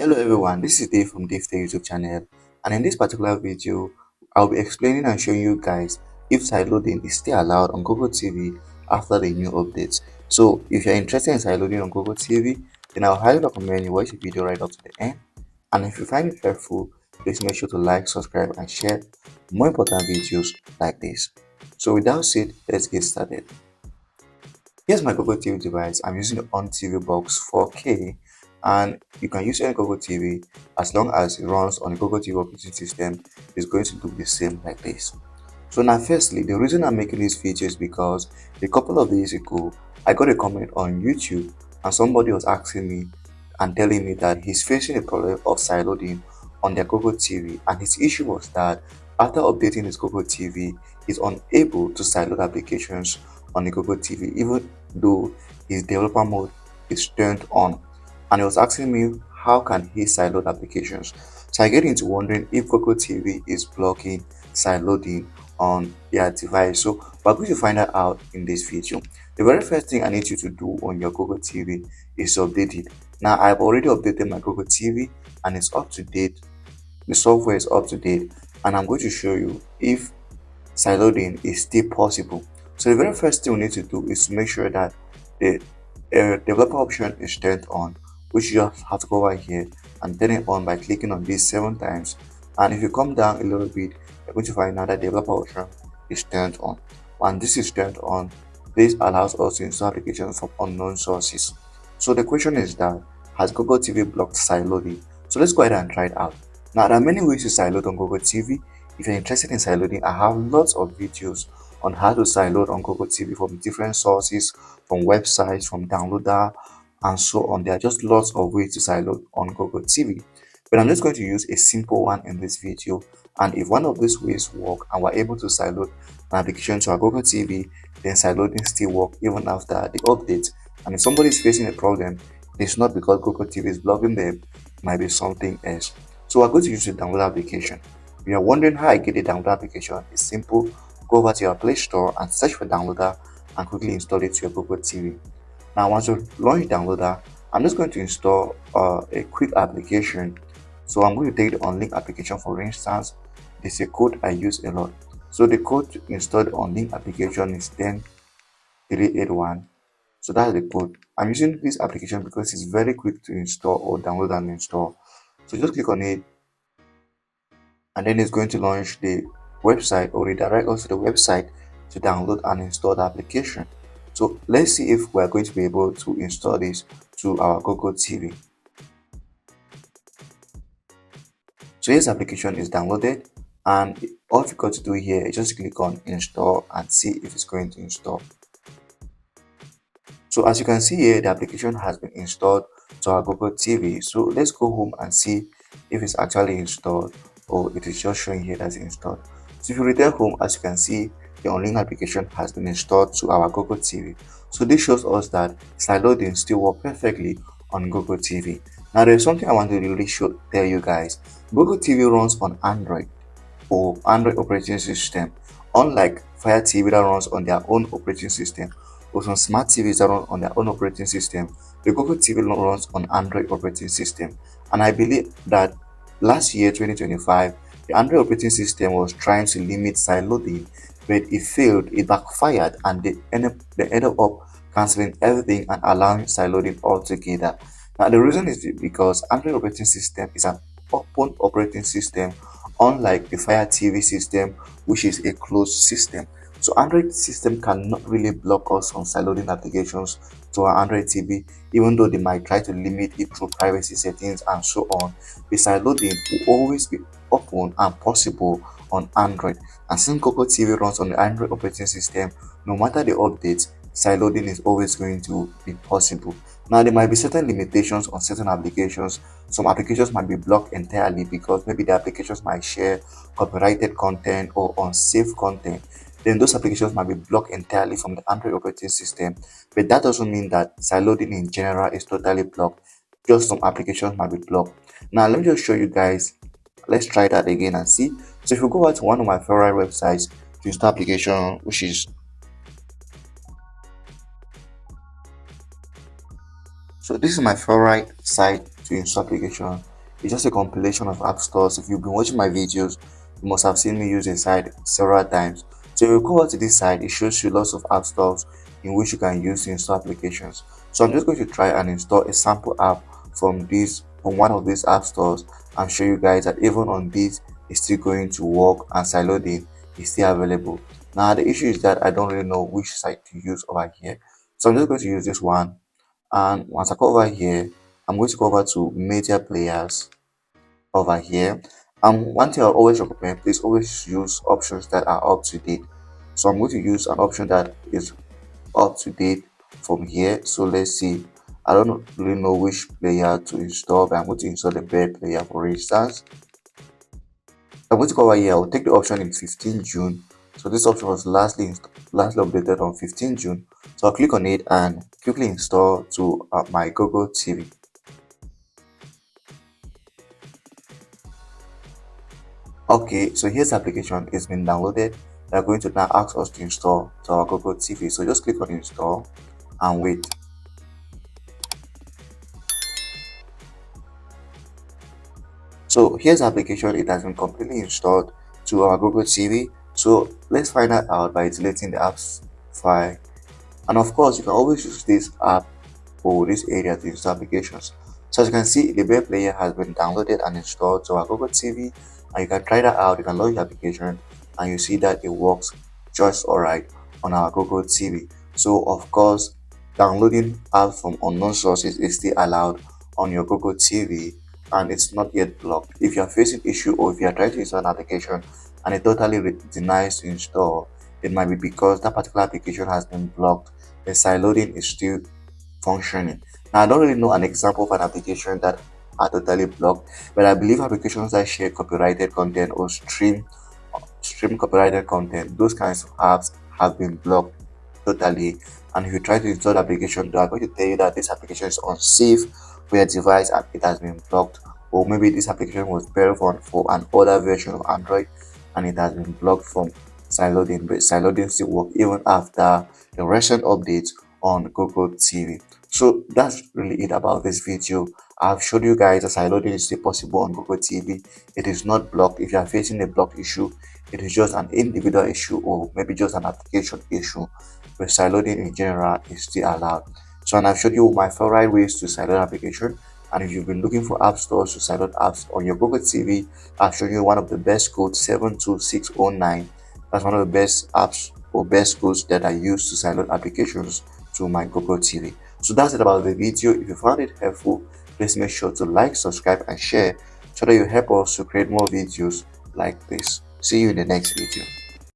Hello everyone, this is Dave from Dave Tech YouTube channel, and in this particular video, I'll be explaining and showing you guys if sideloading is still allowed on Google TV after the new updates. So if you're interested in sideloading on Google TV, then I'll highly recommend you watch the video right up to the end. And if you find it helpful, please make sure to like, subscribe, and share more important videos like this. So without said, let's get started. Here's my Google TV device. I'm using the ONN TV Box 4K, and you can use any Google TV as long as it runs on the Google TV operating system. It's going to look the same like this. So now firstly, the reason I'm making this video is because a couple of days ago I got a comment on YouTube and somebody was asking me and telling me that he's facing a problem of sideloading on their Google TV, and his issue was that after updating his Google TV, he's unable to sideload applications on the Google TV even though his developer mode is turned on. And he was asking me how can he sideload applications. So I get into wondering if Google TV is blocking sideloading on their device. So we're going to find that out in this video. The very first thing I need you to do on your Google TV is to update it. Now I've already updated my Google TV and it's up to date. The software is up to date, and I'm going to show you if sideloading is still possible. So the very first thing we need to do is to make sure that the developer option is turned on, which you just have to go over here and turn it on by clicking on this 7 times. And if you come down a little bit, you're going to find out that developer option is turned on. When this is turned on, this allows us to install applications from unknown sources. So the question is that, has Google TV blocked sideloading? So let's go ahead and try it out. Now there are many ways to sideload on Google TV. If you're interested in sideloading, I have lots of videos on how to sideload on Google TV from different sources, from websites, from downloader, and so on. There are just lots of ways to sideload on Google TV. But I'm just going to use a simple one in this video. And if one of these ways work and we're able to sideload an application to our Google TV, then sideloading still work even after the update. And if somebody is facing a problem, it's not because Google TV is blocking them, it might be something else. So we're going to use the download application. If you're wondering how I get the download application, it's simple. Go over to your Play Store and search for downloader and quickly install it to your Google TV. Now once you launch downloader, I'm just going to install a quick application. So I'm going to take the Unlink application for instance. This is a code I use a lot. So the code to install the Unlink application is 10381. So that's the code. I'm using this application because it's very quick to install or download and install. So just click on it, and then it's going to launch the website or redirect us to the website to download and install the application. So let's see if we're going to be able to install this to our Google TV. So this application is downloaded, and all you've got to do here is just click on install and see if it's going to install. So as you can see here, the application has been installed to our Google TV. So let's go home and see if it's actually installed or it is just showing here that's installed. So if you return home, as you can see, the Unlink application has been installed to our Google TV. So this shows us that sideloading still works perfectly on Google TV. Now there's something I want to really tell you guys. Google TV runs on Android or Android operating system, unlike Fire TV that runs on their own operating system, or some smart TVs that run on their own operating system. The Google TV runs on Android operating system, and I believe that last year 2025 the Android operating system was trying to limit sideloading, but it failed, it backfired, and they ended up cancelling everything and allowing sideloading altogether. Now the reason is because Android operating system is an open operating system, unlike the Fire TV system, which is a closed system. So Android system cannot really block us from sideloading applications to our Android TV, even though they might try to limit it through privacy settings and so on. The sideloading will always be open and possible on Android. And since Google TV runs on the Android operating system, no matter the updates, sideloading is always going to be possible. Now there might be certain limitations on certain applications. Some applications might be blocked entirely because maybe the applications might share copyrighted content or unsafe content. Then those applications might be blocked entirely from the Android operating system. But that doesn't mean that sideloading in general is totally blocked. Just some applications might be blocked. Now let me just show you guys. Let's try that again and see. So if you go out to one of my favorite websites to install application, which is so this is my favorite site to install application. It's just a compilation of app stores. If you've been watching my videos, you must have seen me use a site several times. So if you go out to this site, it shows you lots of app stores in which you can use to install applications. So I'm just going to try and install a sample app from one of these app stores and show you guys that even on this it's still going to work and Sideloading is still available. Now the issue is that I don't really know which site to use over here. So I'm just going to use this one, and once I go over here, I'm going to go over to media players over here. One thing I always recommend, please always use options that are up to date. So I'm going to use an option that is up to date from here. So let's see. I don't really know which player to install, but I'm going to install the bear player for instance. I'm going to go over here. I'll take the option in 15 June. So this option was lastly updated on 15 June. So I'll click on it and quickly install to my Google TV. Okay, so here's the application. It's been downloaded. They're going to now ask us to install to our Google TV. So just click on install and wait. So here's the application. It has been completely installed to our Google TV. So let's find that out by deleting the apps file. And of course, you can always use this app or this area to install applications. So as you can see, the Bear Player has been downloaded and installed to our Google TV, and you can try that out. You can launch the application, and you see that it works just alright on our Google TV. So of course, downloading apps from unknown sources is still allowed on your Google TV, and it's not yet blocked. If you are facing issue or if you are trying to install an application and it totally denies to install, it might be because that particular application has been blocked. The Sideloading is still functioning. Now, I don't really know an example of an application that are totally blocked, but I believe applications that share copyrighted content or stream copyrighted content, those kinds of apps have been blocked totally. And if you try to install the application, they are going to tell you that this application is unsafe for your device and it has been blocked, or maybe this application was built for an older version of Android and it has been blocked from Sideloading, but Sideloading still work even after the recent updates on Google TV. So that's really it about this video. I've showed you guys that Sideloading is still possible on Google TV. It is not blocked. If you are facing a block issue, it is just an individual issue or maybe just an application issue. But Sideloading in general is still allowed. So, and I've showed you my favorite ways to sideload application. And if you've been looking for app stores to sideload apps on your Google TV, I've shown you one of the best codes, 72609. That's one of the best apps or best codes that I use to sideload applications to my Google TV. So that's it about the video. If you found it helpful, please make sure to like, subscribe, and share so that you help us to create more videos like this. See you in the next video.